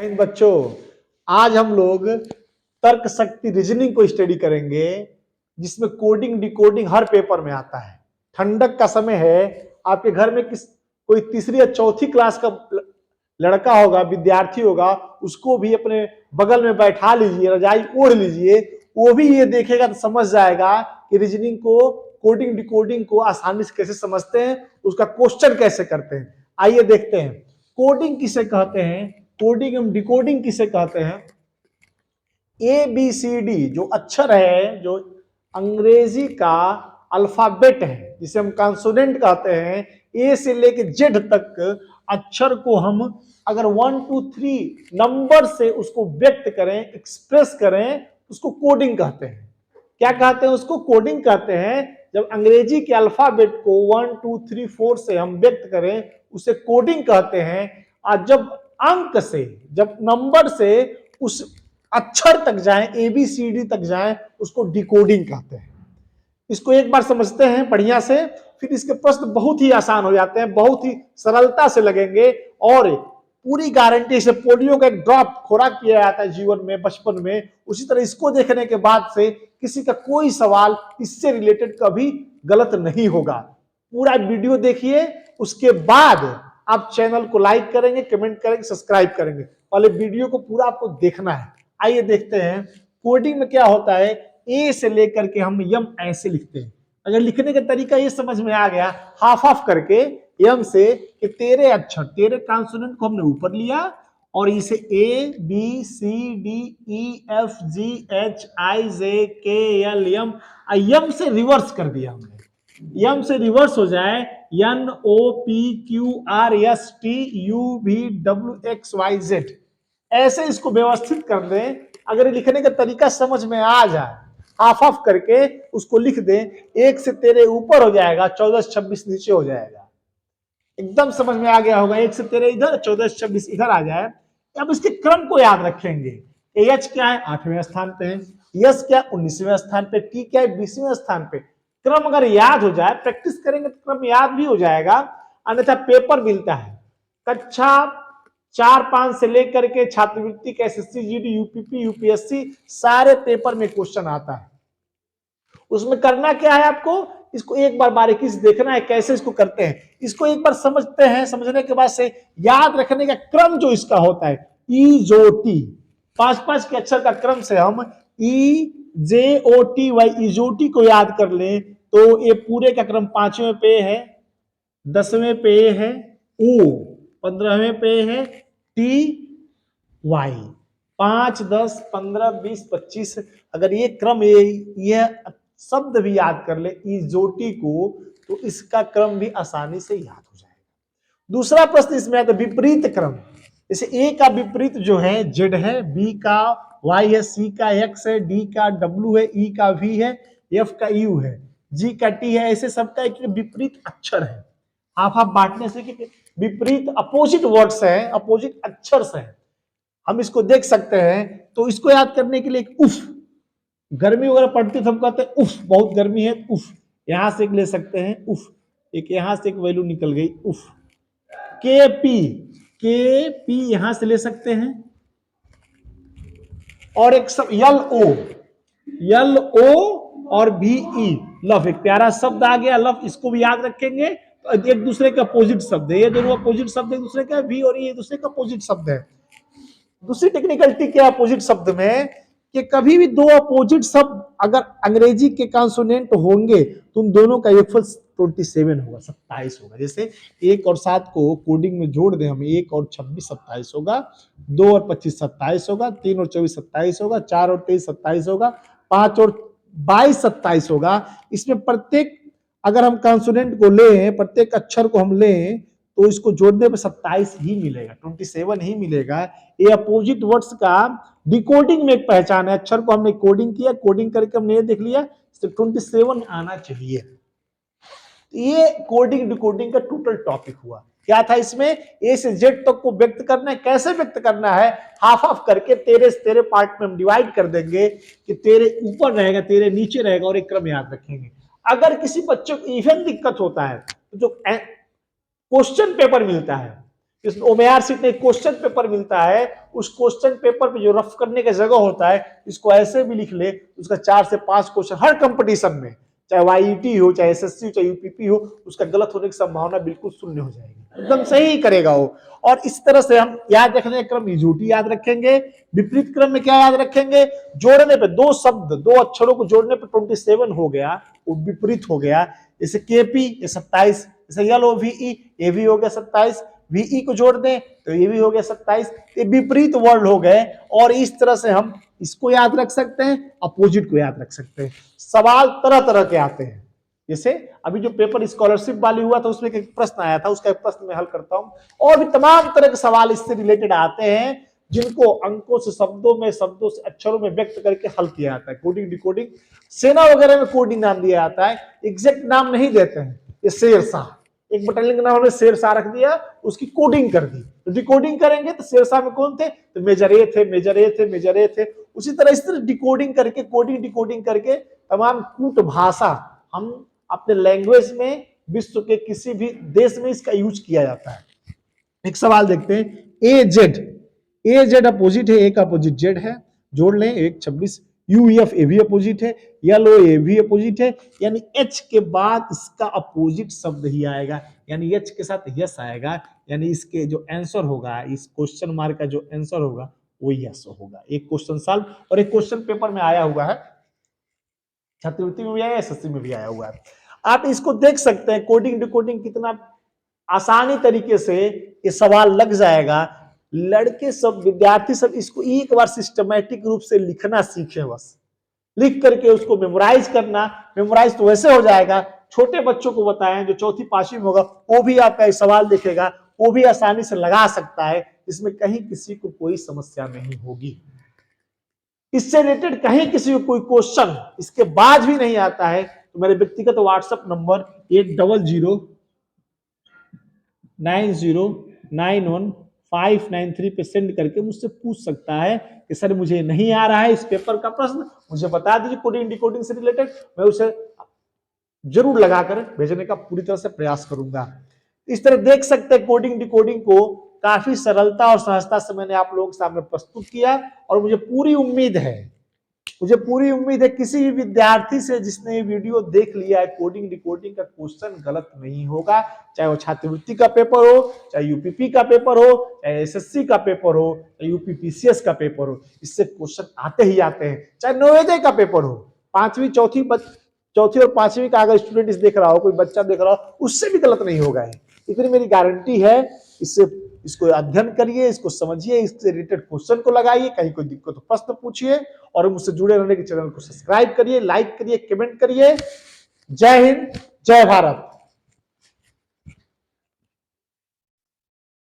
इन बच्चों, आज हम लोग तर्क शक्ति रीजनिंग को स्टडी करेंगे, जिसमें कोडिंग डिकोडिंग हर पेपर में आता है। ठंडक का समय है, आपके घर में कोई तीसरी या चौथी क्लास का लड़का होगा, विद्यार्थी होगा, उसको भी अपने बगल में बैठा लीजिए, रजाई ओढ़ लीजिए, वो भी ये देखेगा तो समझ जाएगा कि रीजनिंग को, कोडिंग डिकोडिंग को आसानी से कैसे समझते हैं, उसका क्वेश्चन कैसे करते हैं। आइए देखते हैं कोडिंग किसे कहते हैं, कोडिंग एवं डिकोडिंग किसे कहते हैं। ए बी सी डी जो अक्षर है, जो अंग्रेजी का अल्फाबेट है, जिसे हम कॉन्सोनेंट कहते हैं, ए से लेके जेड तक अक्षर को हम अगर 1 2 3 नंबर से उसको व्यक्त करें, एक्सप्रेस करें, उसको कोडिंग कहते हैं। क्या कहते हैं उसको? कोडिंग कहते हैं। जब अंग्रेजी के अल्फाबेट को 1 2 3 4 से हम व्यक्त करें, उसे कोडिंग कहते हैं। और जब अंक से, जब नंबर से उस अक्षर तक जाएं, एबीसीडी तक जाएं, उसको डिकोडिंग कहते हैं। इसको एक बार समझते हैं बढ़िया से, फिर इसके प्रश्न बहुत ही आसान हो जाते हैं, बहुत ही सरलता से लगेंगे। और पूरी गारंटी से पोलियो का एक ड्रॉप खुराक किया जाता है जीवन में, बचपन में, उसी तरह इसको देखने के बाद से किसी का कोई सवाल इससे रिलेटेड कभी गलत नहीं होगा। पूरा वीडियो देखिए, उसके बाद आप चैनल को लाइक करेंगे, कमेंट करेंगे, सब्सक्राइब करेंगे। पहले वीडियो को पूरा आपको देखना है। आइए देखते हैं कोडिंग में क्या होता है। ए से लेकर के हम यम ऐसे लिखते हैं। अगर लिखने का तरीका ये समझ में आ गया, हाफ हाफ करके यम से, कि तेरे अक्षर, तेरे कॉन्सोनेंट को हमने ऊपर लिया और इसे A B C D E F G H I J K L M, यम से रिवर्स कर दिया हमने। यम से रिवर्स हो जाए N O P Q R S T U V W X Y Z, ऐसे इसको व्यवस्थित कर दें। अगर लिखने का तरीका समझ में आ जाए, हाफ हाफ करके उसको लिख दें, एक से तेरे ऊपर हो जाएगा, 14 से 26 नीचे हो जाएगा। एकदम समझ में आ गया होगा। एक से तेरे इधर, 14 से 26 इधर आ जाए। अब इसके क्रम को याद रखेंगे। एच क्या है? 8वें स्थान पे है। यस क्या? 19वें स्थान पे। टी क्या है? 20वें स्थान पे। क्रम अगर याद हो जाए, प्रैक्टिस करेंगे तो क्रम याद भी हो जाएगा। अन्यथा पेपर मिलता है कक्षा 4 5 से लेकर के छात्रवृत्ति के एसएससी जीडी यूपीपी यूपीएससी सारे पेपर में क्वेश्चन आता है। उसमें करना क्या है आपको? इसको एक बार बारीकी से देखना है कैसे इसको करते हैं। इसको एक बार समझते हैं, समझने के बाद से याद रखने का क्रम जो इसका होता है, ई जो टी, 5 5 के अक्षर का क्रम से हम ई जे ओ टी वाई, इजोटी को याद कर लें तो ये पूरे का क्रम 5वें पे है, 10वें पे है, ओ 15वें पे है, टी वाई 5 10 15 20 25। अगर ये क्रम, ये शब्द भी याद कर ले इजोटी को, तो इसका क्रम भी आसानी से याद हो जाएगा। दूसरा प्रश्न इसमें आता है विपरीत क्रम। जैसे ए का विपरीत जो है जेड है, बी का वाई है, सी का एक्स है, डी का डब्ल्यू है, ई का वी है, एफ का यू है, जी का टी है। ऐसे सबका एक विपरीत अक्षर है। आप बांटने से विपरीत अपोजिट वर्ड्स है, अपोजिट अक्षर है, हम इसको देख सकते हैं। तो इसको याद करने के लिए एक उफ, गर्मी वगैरह पड़ती तो हम कहते हैं उफ बहुत गर्मी है, उफ, यहां से एक ले सकते हैं उफ, एक यहां से एक वैल्यू निकल गई उफ। के पी यहां से ले सकते हैं, और एक सब यल ओ और बी ई, लव, एक प्यारा शब्द आ गया लव, इसको भी याद रखेंगे। एक दूसरे का अपोजिट शब्द है, ये दोनों अपोजिट शब्द एक दूसरे का, वी और ये दूसरे का अपोजिट शब्द है। दूसरी टेक्निकलिटी क्या अपोजिट शब्द में, कि कभी भी दो अपोजिट शब्द अगर अंग्रेजी के कॉन्सोनेंट होंगे तो उन दोनों का योगफल 27 होगा, 27 होगा। जैसे 1 और 7 को कोडिंग में जोड़ दें हम, 1 और 26 27 होगा, 2 और 25 27 होगा, 3 और 24 27 होगा, 4 और 23 27 होगा, 5 और 22 27 होगा। इसमें प्रत्येक, अगर हम कॉन्सोनेंट को लें, प्रत्येक अक्षर को हम लें, तो इसको जोड़ने पे 27 ही मिलेगा, 27 ही मिलेगा। ये अपोजिट वर्ड्स का डिकोडिंग में एक पहचान है। अक्षर को हमने कोडिंग किया, कोडिंग करके हमने ये देख लिया, तो 27 आना चाहिए। ये कोडिंग डिकोडिंग का टोटल टॉपिक हुआ। क्या था इसमें? ए से जेड तक को व्यक्त करना है। कैसे व्यक्त करना है? हाफ हाफ करके तेरे पार्ट में हम डिवाइड कर देंगे, कि तेरे ऊपर रहेगा, तेरे नीचे रहेगा, और एक क्रम याद रखेंगे। अगर किसी बच्चे को इवन दिक्कत होता है, तो जो क्वेश्चन पेपर मिलता है, इस ओमेआर सीट में क्वेश्चन पेपर मिलता है, उस क्वेश्चन पेपर पे जो रफ करने का जगह होता है, इसको ऐसे भी लिख ले, उसका 4 से 5 क्वेश्चन हर कंपटीशन में, चाहे वाईईटी हो, चाहे एसएससी हो, चाहे यूपीपी हो, उसका गलत होने की संभावना बिल्कुल शून्य हो जाएगी, एकदम सही ही करेगा वो। और इस तरह से हम याद रखने का क्रम यूटी याद रखेंगे। विपरीत क्रम में क्या याद रखेंगे? जोड़ने पे दो शब्द, दो अक्षरों को जोड़ने पे 27 हो गया, वो विपरीत हो गया। जैसे केपी 27, जैसे एलओवीई ये भी हो गया 27, वीई को जोड़ दें तो ये भी हो गया 27, ये विपरीत वर्ड हो गए। और इस तरह से हम इसको याद रख सकते हैं, अपोजिट को याद रख सकते हैं। सवाल तरह तरह के आते हैं, जैसे अभी जो पेपर स्कॉलरशिप वाली हुआ था उसमें एक प्रश्न आया था, उसका एक प्रश्न मैं हल करता हूं। और भी तमाम तरह के सवाल इससे रिलेटेड आते हैं, जिनको अंकों से, शब्दों से, अक्षरों में व्यक्त करके हल किया जाता है। कोडिंग डिकोडिंग, सेना वगैरह में कोडिंग नाम दिया जाता है, एग्जैक्ट नाम नहीं देते हैं। ये शेरशाह, एक बटालियन का नाम हमने शेरशाह रख दिया, उसकी कोडिंग कर दी। तो डिकोडिंग करेंगे तो शेरशाह में कौन थे? तो मेजर ए थे, मेजर ए थे, मेजर ए थे। उसी तरह इस तरह डिकोडिंग करके, कोडिंग डिकोडिंग करके तमाम कूट भाषा हम अपने लैंग्वेज में, विश्व के किसी भी देश में इसका यूज किया जाता है। एक सवाल देखते हैं, ए जेड अपोजिट है, ए का अपोजिट जेड है, जोड़ लें, 1 26। यूएफ ए भी अपोजिट है, एलओ ए भी अपोजिट है, यानी एच के बाद इसका अपोजिट शब्द ही आएगा, यानी एच के साथ यस आएगा, यानी इसके जो आंसर होगा, इस क्वेश्चन मार्क का जो आंसर होगा वो यस होगा। एक क्वेश्चन सॉल्व, और एक क्वेश्चन पेपर में आया हुआ है, छात्रवृत्ति में भी आया, एसएससी में भी आया हुआ है। आप इसको देख सकते हैं, कोडिंग डिकोडिंग कितना आसानी तरीके से ये सवाल लग जाएगा। लड़के सब, विद्यार्थी सब इसको एक बार सिस्टमैटिक रूप से लिखना सीखे, बस लिख करके उसको मेमोराइज करना। मेमोराइज तो वैसे हो जाएगा, छोटे बच्चों को बताएं जो चौथी पांचवी में होगा, वो भी आपका सवाल देखेगा, वो भी आसानी से लगा सकता है, इसमें कहीं किसी को कोई समस्या नहीं होगी। इससे रिलेटेड कहीं किसी को कोई क्वेश्चन इसके बाद भी नहीं आता है तो मेरे व्यक्तिगत व्हाट्सएप नंबर 8009091593 पे सेंड करके मुझसे पूछ सकता है कि सर मुझे नहीं आ रहा है इस पेपर का प्रश्न, मुझे बता दीजिए कोडिंग डिकोडिंग से रिलेटेड, मैं उसे जरूर लगाकर भेजने का पूरी तरह से प्रयास करूंगा। इस तरह देख सकते हैं कोडिंग डिकोडिंग को काफी सरलता और सहजता से मैंने आप लोगों के सामने प्रस्तुत किया। और मुझे पूरी उम्मीद है किसी भी विद्यार्थी से जिसने ये वीडियो देख लिया है, कोडिंग डिकोडिंग का क्वेश्चन गलत नहीं होगा, चाहे वो छात्रवृत्ति का पेपर हो, चाहे यूपीपी का पेपर हो, चाहे एसएससी का पेपर हो, चाहे यूपीपीसीएस का पेपर हो, इससे क्वेश्चन आते ही आते हैं। चाहे नवोदय का पेपर हो, पांचवी चौथी और पांचवी का अगर स्टूडेंट इस देख रहा हो, कोई बच्चा देख रहा हो, उससे भी गलत नहीं होगा। इतनी मेरी गारंटी है। इसको अध्ययन करिए, इसको समझिए, इससे रिलेटेड क्वेश्चन को लगाइए, कहीं कोई दिक्कत तो प्रश्न पूछिए, और मुझसे जुड़े रहने के चैनल को सब्सक्राइब करिए, लाइक करिए, कमेंट करिए। जय हिंद, जय भारत।